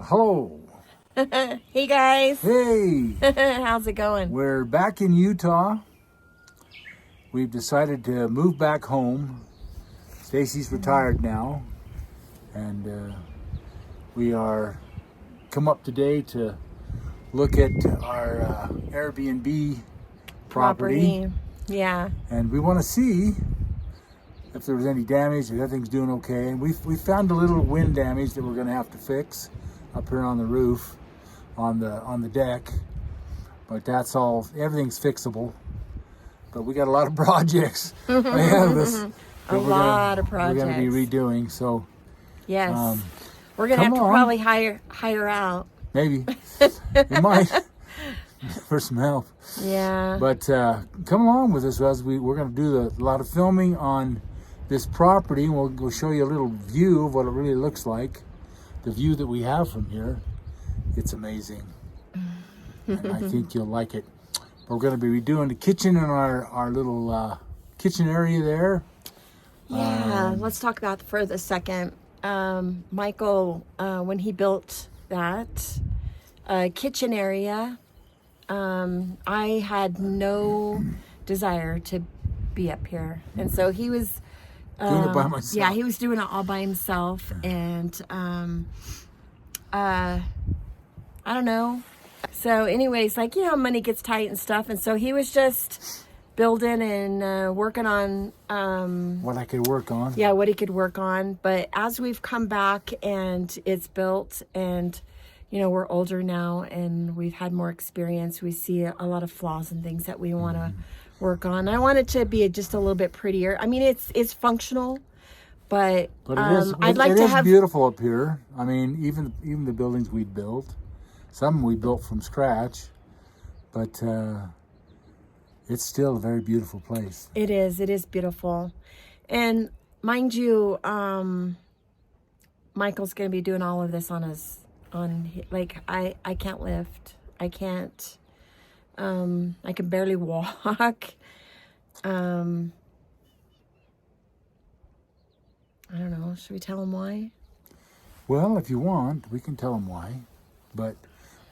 Hello. Hey guys. Hey. How's it going? We're back in Utah. We've decided to move back home. Stacey's retired now, and we are come up today to look at our Airbnb property. Yeah. And we want to see if there was any damage, if everything's doing okay. And we found a little wind damage that we're going to have to fix up here on the roof, on the deck. But that's all. Everything's fixable. But we got a lot of projects ahead of us. A lot of projects. We're going to be redoing. So yes, we're going to have to probably hire out. Maybe we might for some help. Yeah. But come along with us as we're going to do a lot of filming on this property. And we'll show you a little view of what it really looks like. The view that we have from here, it's amazing. And I think you'll like it. We're going to be redoing the kitchen and our little kitchen area there. Yeah, let's talk about for a second. Michael, when he built that kitchen area, I had no desire to be up here. And so he was doing it by myself. Yeah, he was doing it all by himself. And I don't know. So anyways, money gets tight and stuff. And so he was just building and working on what I could work on. Yeah, what he could work on. But as we've come back and it's built and we're older now and we've had more experience, we see a lot of flaws and things that we want to work on. I want it to be just a little bit prettier. I mean, it's functional, but it is beautiful up here. I mean, even the buildings we built, some we built from scratch, but it's still a very beautiful place. It is beautiful. And mind you, Michael's going to be doing all of this I can't lift. I can't, I can barely walk. I don't know. Should we tell him why? Well, if you want, we can tell him why, but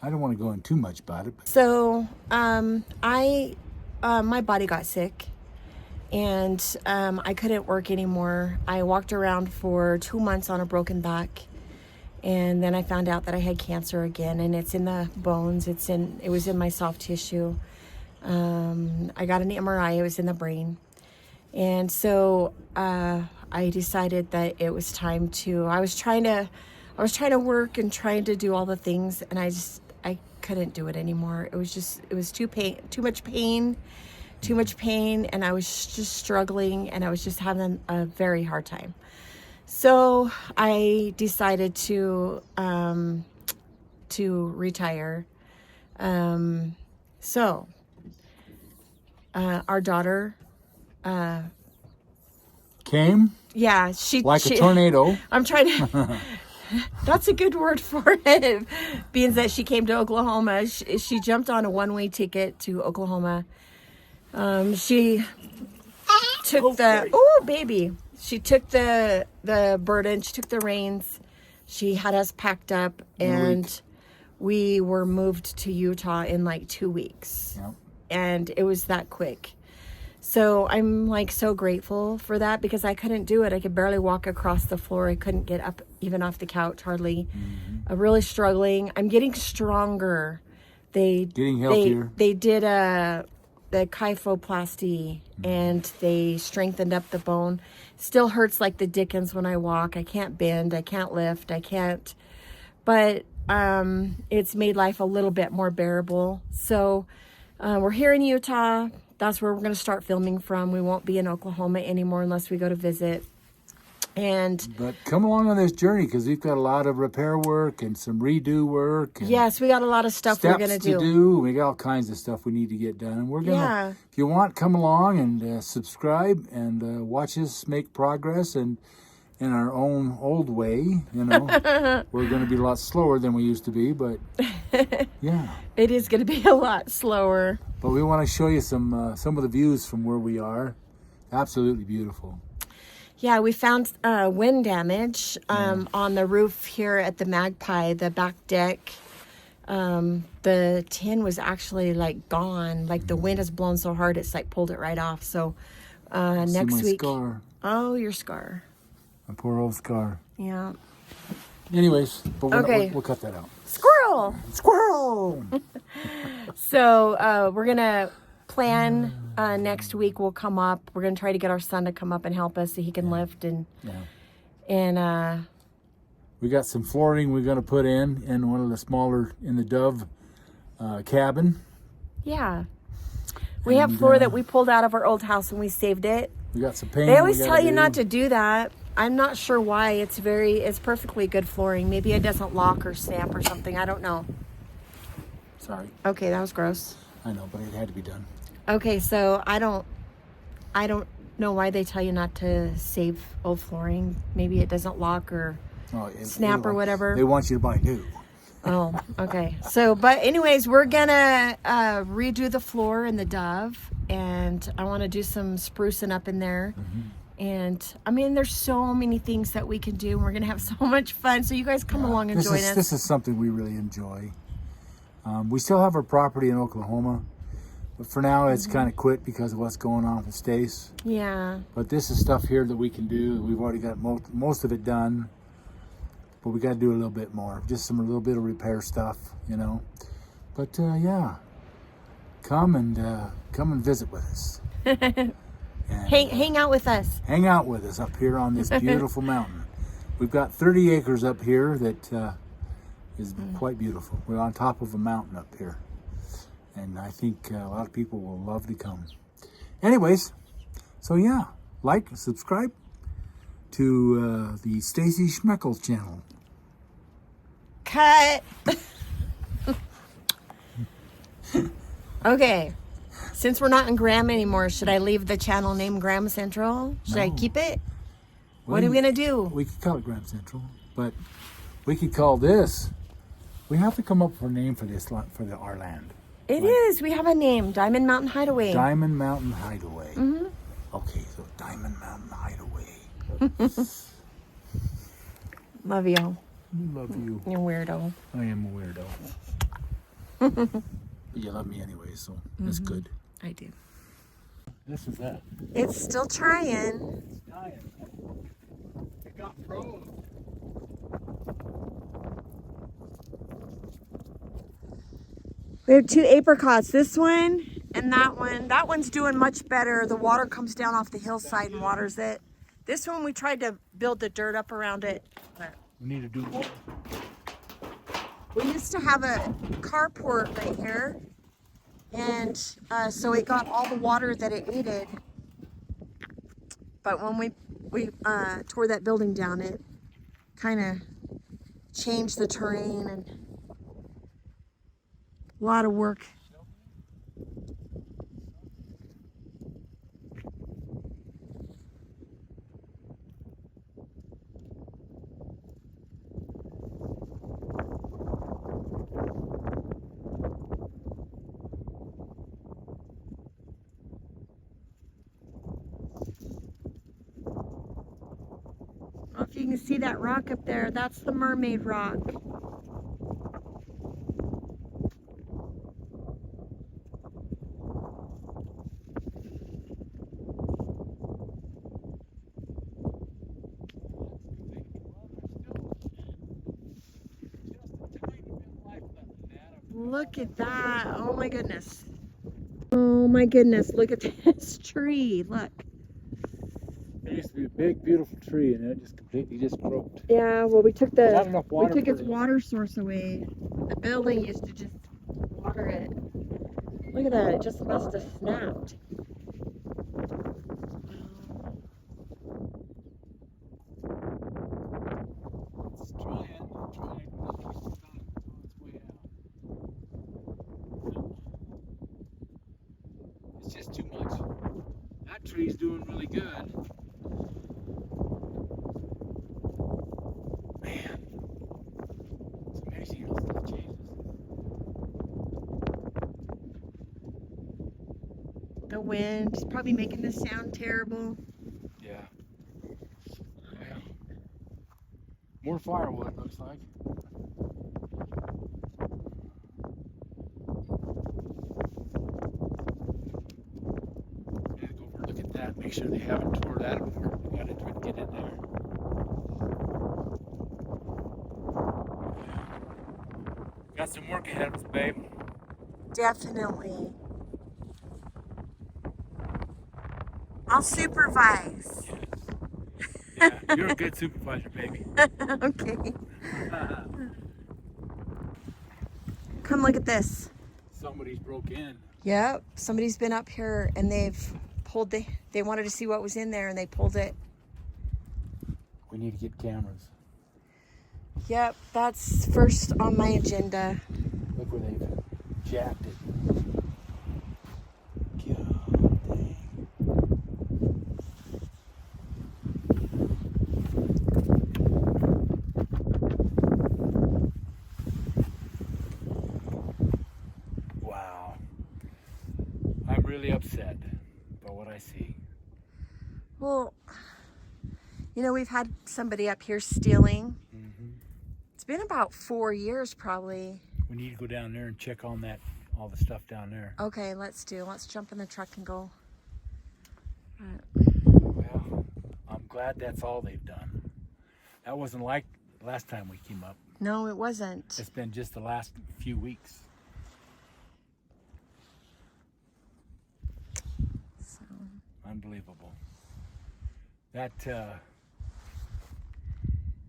I don't want to go in too much about it. So, my body got sick and I couldn't work anymore. I walked around for 2 months on a broken back. And then I found out that I had cancer again, and it's in the bones. It was in my soft tissue. I got an MRI. It was in the brain. And so I decided that it was time to. I was trying to work and trying to do all the things, and I couldn't do it anymore. It was too much pain, and I was just struggling, and I was just having a very hard time. So I decided to retire. So our daughter came. Yeah, she a tornado. I'm trying to. That's a good word for it. Being that she came to Oklahoma, she jumped on a one-way ticket to Oklahoma. She took She took the burden, she took the reins, she had us packed up, and we were moved to Utah in 2 weeks. Yep. And it was that quick. So I'm so grateful for that because I couldn't do it. I could barely walk across the floor. I couldn't get up even off the couch hardly. I'm really struggling. I'm getting stronger. Getting healthier. They did the kyphoplasty and they strengthened up the bone. Still hurts like the dickens when I walk. I can't bend, I can't lift, I can't, but it's made life a little bit more bearable. So we're here in Utah. That's where we're going to start filming from. We won't be in Oklahoma anymore unless we go to visit. But come along on this journey because we've got a lot of repair work and some redo work. And yes, we got a lot of stuff we're going to do. We got all kinds of stuff we need to get done. And we're going to, if you want, come along and subscribe and watch us make progress and in our own old way. We're going to be a lot slower than we used to be, but yeah. It is going to be a lot slower. But we want to show you some of the views from where we are. Absolutely beautiful. Yeah, we found wind damage on the roof here at the Magpie, the back deck. The tin was actually like gone. Like the wind has blown so hard, it's like pulled it right off. So See next my week. scar. Oh, your scar. My poor old scar. Yeah. Anyways, but Okay. we'll cut that out. Squirrel. Squirrel! So we're gonna plan next week. We'll come up. We're gonna try to get our son to come up and help us so he can lift and We got some flooring we're going to put in one of the smaller, in the Dove cabin. yeah. We have floor that we pulled out of our old house and we saved it. We got some paint. They always tell you not to do that. I'm not sure why. It's perfectly good flooring. Maybe it doesn't lock or snap or something. I don't know. Sorry. Okay, that was gross. I know, but it had to be done. Okay, so I don't know why they tell you not to save old flooring. Maybe it doesn't lock or snap or whatever. They want you to buy new. Oh, okay. So, but anyways, we're gonna redo the floor in the Dove, and I want to do some sprucing up in there. And I mean, there's so many things that we can do, and we're gonna have so much fun. So you guys come along and join us. This is something we really enjoy. We still have our property in Oklahoma, but for now it's kind of quit because of what's going on with Stacey. Yeah. But this is stuff here that we can do. We've already got most of it done. But we got to do a little bit more, just a little bit of repair stuff, you know. But yeah, come and visit with us. And, hang out with us. Hang out with us up here on this beautiful mountain. We've got 30 acres up here that is quite beautiful. We're on top of a mountain up here, and I think a lot of people will love to come. Anyways, so yeah, like, subscribe to the Stacey Schmeckles channel. Cut. Okay. Since we're not in Graham anymore, should I leave the channel name Graham Central? Should I keep it? What are we going to do? We could call it Graham Central, but we could call this. We have to come up with a name for this, for our land. It is. We have a name. Diamond Mountain Hideaway. Diamond Mountain Hideaway. Okay, so Diamond Mountain Hideaway. Love you. Love you. You're a weirdo. I am a weirdo. But you love me anyway, so that's good. I do. This is that. It's still trying. It's dying. It got froze. We have 2 apricots. This one and that one. That one's doing much better. The water comes down off the hillside and waters it. This one we tried to build the dirt up around it. But We need to do more. we used to have a carport right here. And so it got all the water that it needed. But when we tore that building down, it kind of changed the terrain and a lot of work. I don't know if you can see that rock up there. That's the Mermaid Rock. Look at that. Oh my goodness. Oh my goodness. Look at this tree. Look. There used to be a big, beautiful tree, and it just completely just croaked. Yeah, well, we took Not enough water its for it. water source away. The building used to just water it. Look at that. It just must have snapped. It's trying. It's just too much. That tree's doing really good. Man, it's amazing how stuff changes. The wind is probably making this sound terrible. Yeah. More firewood, looks like. Gotta go over and look at that, make sure they haven't tore that apart. Gotta get in there. Got some work ahead of us, babe. Definitely. I'll supervise. Yeah, you're a good supervisor, baby. Okay. Come look at this. Somebody's broke in. Yep. Somebody's been up here and they've pulled they wanted to see what was in there and they pulled it. We need to get cameras. Yep, that's first on my agenda. Look where they've jacked it. God dang. Wow. I'm really upset by what I see. Well, you know, we've had somebody up here stealing. It's been about 4 years probably. We need to go down there and check on that, all the stuff down there. Okay, let's jump in the truck and go. Well, I'm glad that's all they've done. That wasn't like last time we came up. No, it wasn't. It's been just the last few weeks. So. Unbelievable. That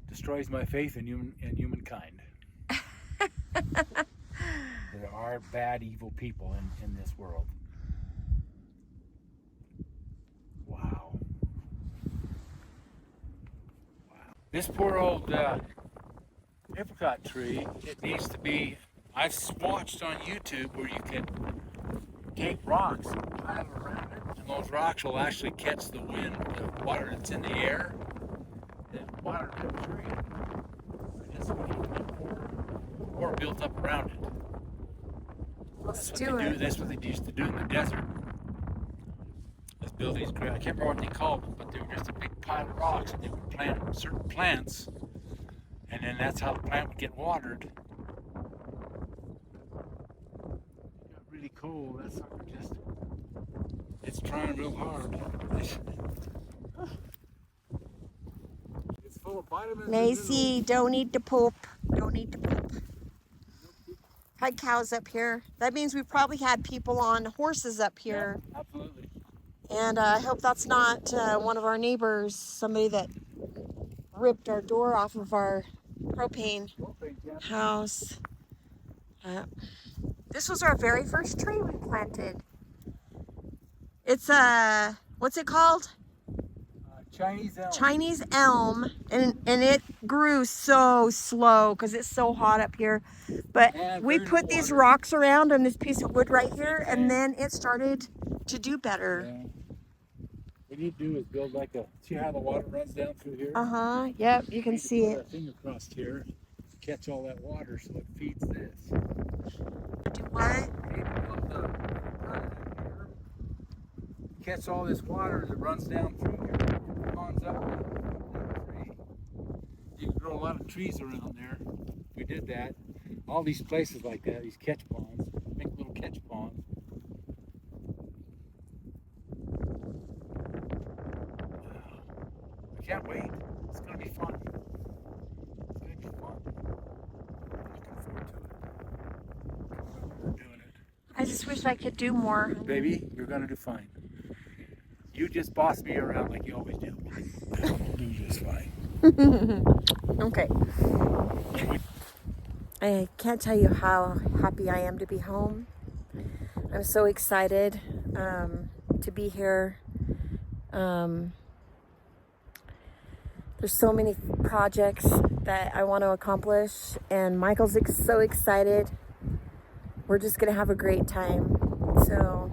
destroys my faith in humankind. There are bad, evil people in this world. Wow. Wow. This poor old apricot tree, it needs to be, I've watched on YouTube where you can take rocks and pile around it, and those rocks will actually catch the wind, the water that's in the air, and water the tree. Just or built up around it. Let's That's do what they it. do. That's what they used to do in the desert. Let's build these. I can't remember what they called them, but they were just a big pile of rocks, and they would plant certain plants, and then that's how the plant would get watered. It got really cold. That sucker it's trying real hard. It's full of vitamins. Lacey, don't need to poop. Don't need to poop. Had cows up here. That means we probably had people on horses up here. Yeah, absolutely. And I hope that's not one of our neighbors, somebody that ripped our door off of our propane house. This was our very first tree we planted. It's what's it called? Chinese elm. Chinese elm, and it grew so slow because it's so hot up here. But we put these rocks around on this piece of wood right here, and then it started to do better. Yeah. What you need to do is build like see how the water runs down through here? Uh-huh, yep, you can see Put it. a thing across here, catch all that water so it feeds this. Do what? Catch all this water as it runs down through here, ponds up in the tree. You can grow a lot of trees around there. We did that. All these places like that, these catch ponds, make little catch ponds. I can't wait. It's gonna be fun. It's gonna be fun. Looking forward to it. We're doing it. I just wish I could do more. Baby, you're gonna do fine. You just boss me around like you always do. You'll do just fine. Okay. I can't tell you how happy I am to be home. I'm so excited to be here. There's so many projects that I want to accomplish, and Michael's so excited. We're just gonna have a great time. So,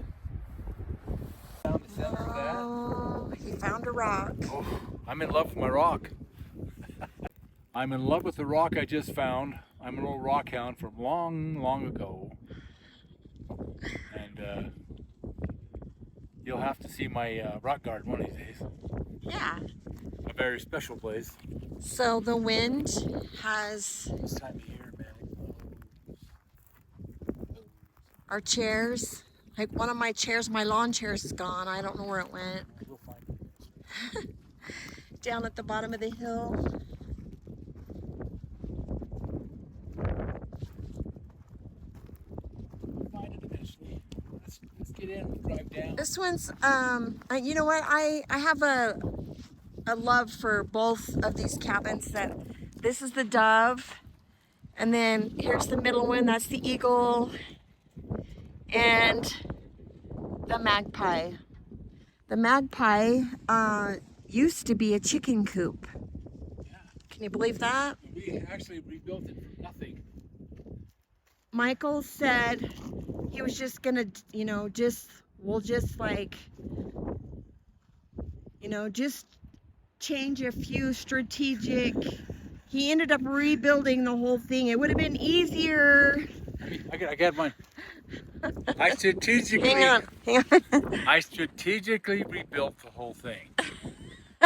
he found a rock. Oh, I'm in love with my rock. I'm in love with the rock I just found. I'm an old rock hound from long, long ago. And you'll have to see my rock garden one of these days. Yeah. A very special place. So the wind has This time of year, man. our chairs. Like one of my chairs, my lawn chairs is gone. I don't know where it went. We'll find it. Down at the bottom of the hill. We'll find it eventually. Let's get in, drive down. This one's, you know what? I have a love for both of these cabins. That this is the dove, and then here's the middle one. That's the eagle, and the magpie. The magpie used to be a chicken coop. Yeah. Can you believe that? We actually rebuilt it from nothing. Michael said he was just gonna, we'll just like, just change a few strategic. He ended up rebuilding the whole thing. It would have been easier. I got mine. I strategically Hang on. I strategically rebuilt the whole thing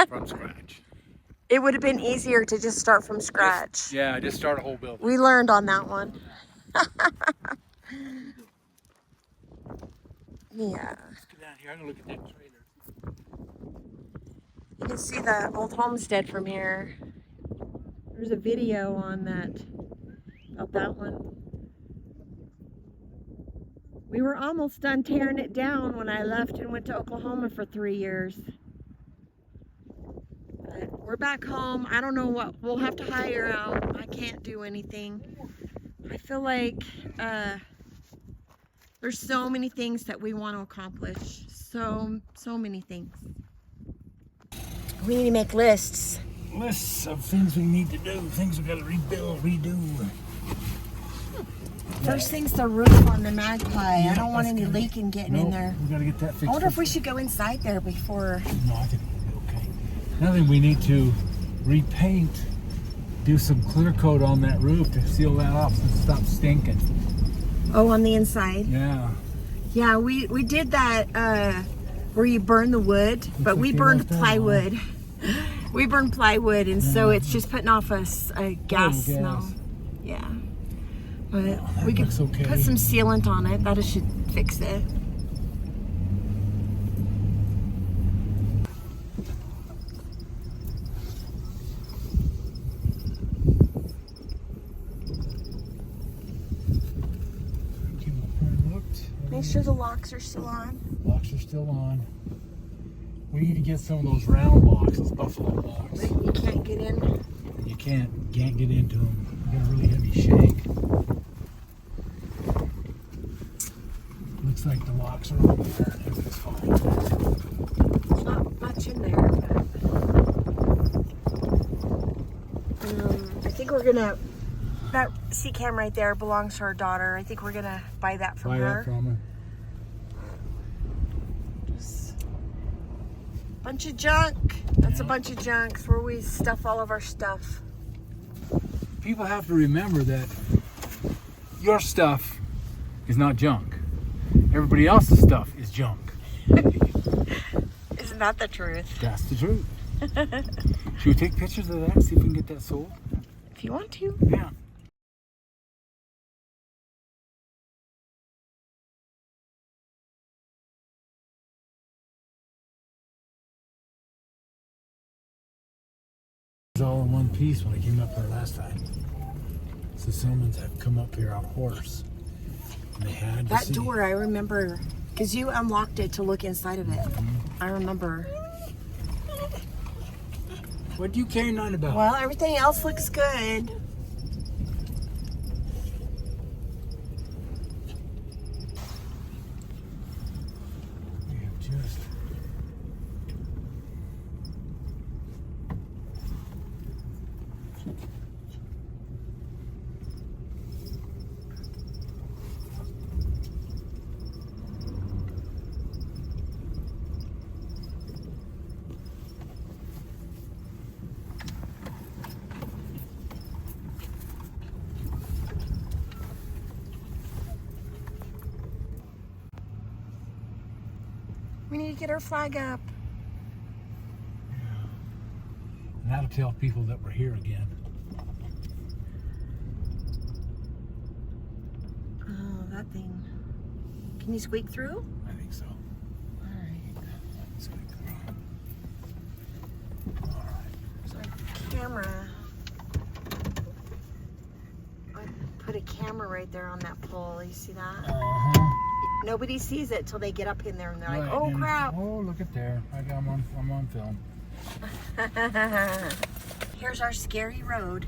from scratch. It would have been easier to just start from scratch. Just start a whole building. We learned on that one. Yeah. Let's get down here. I'm gonna look at that trailer. You can see the old homestead from here. There's a video on that, about that one. We were almost done tearing it down when I left and went to Oklahoma for 3 years. But we're back home. I don't know what, we'll have to hire out. I can't do anything. I feel like there's so many things that we want to accomplish. So many things. We need to make lists. Lists of things we need to do, things we gotta rebuild, redo. First thing's the roof on the magpie. I don't want any leaking getting in there. We gotta get that fixed. I wonder if we should go inside there before. No, I think we'll be okay. Another thing, we need to repaint, do some clear coat on that roof to seal that off so it stops stinking. Oh, on the inside? Yeah. Yeah, we did that where you burn the wood, but we burned plywood. We burned plywood, and so it's just putting off a gas smell. Yeah. But we could put some sealant on it. That should fix it. Make sure the locks are still on. Locks are still on. We need to get some of those round locks, those buffalo locks. But you can't get in. You can't get into them. You got a really heavy shank. Looks like the locks are on there and everything's fine. There's not much in there, but I think we're gonna. That sea cam right there belongs to our daughter. I think we're gonna buy that from her. Buy that from her. Just a bunch of junk. That's a bunch of junk. It's where we stuff all of our stuff. People have to remember that your stuff is not junk. Everybody else's stuff is junk. Isn't that the truth? That's the truth. Should we take pictures of that and see if we can get that sold? If you want to. Yeah. It was all in one piece when I came up here last time. So someone's have come up here on a horse. And they had that door, I remember, because you unlocked it to look inside of it. Mm-hmm. I remember. What do you care on about? Well, everything else looks good. We have just... We need to get our flag up. Yeah. And that'll tell people that we're here again. Oh, that thing. Can you squeak through? I think so. All right. Squeak through. All right. So camera. I put a camera right there on that pole. You see that? Uh-huh. Nobody sees it till they get up in there and they're like, Right, "Oh and- crap!" Oh, look at there! I'm on film. Here's our scary road.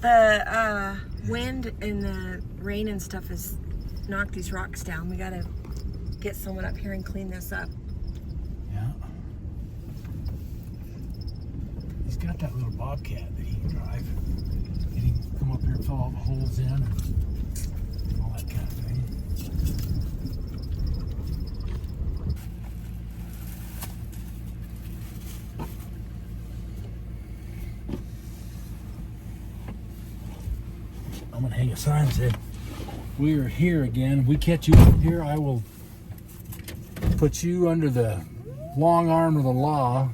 The wind and the rain and stuff has knocked these rocks down. We gotta get someone up here and clean this up. Yeah. He's got that little bobcat that he can drive. And he can come up here and fill all the holes in and all that kind of thing. I'm gonna hang a sign that said, "We are here again. If we catch you up here, I will put you under the long arm of the law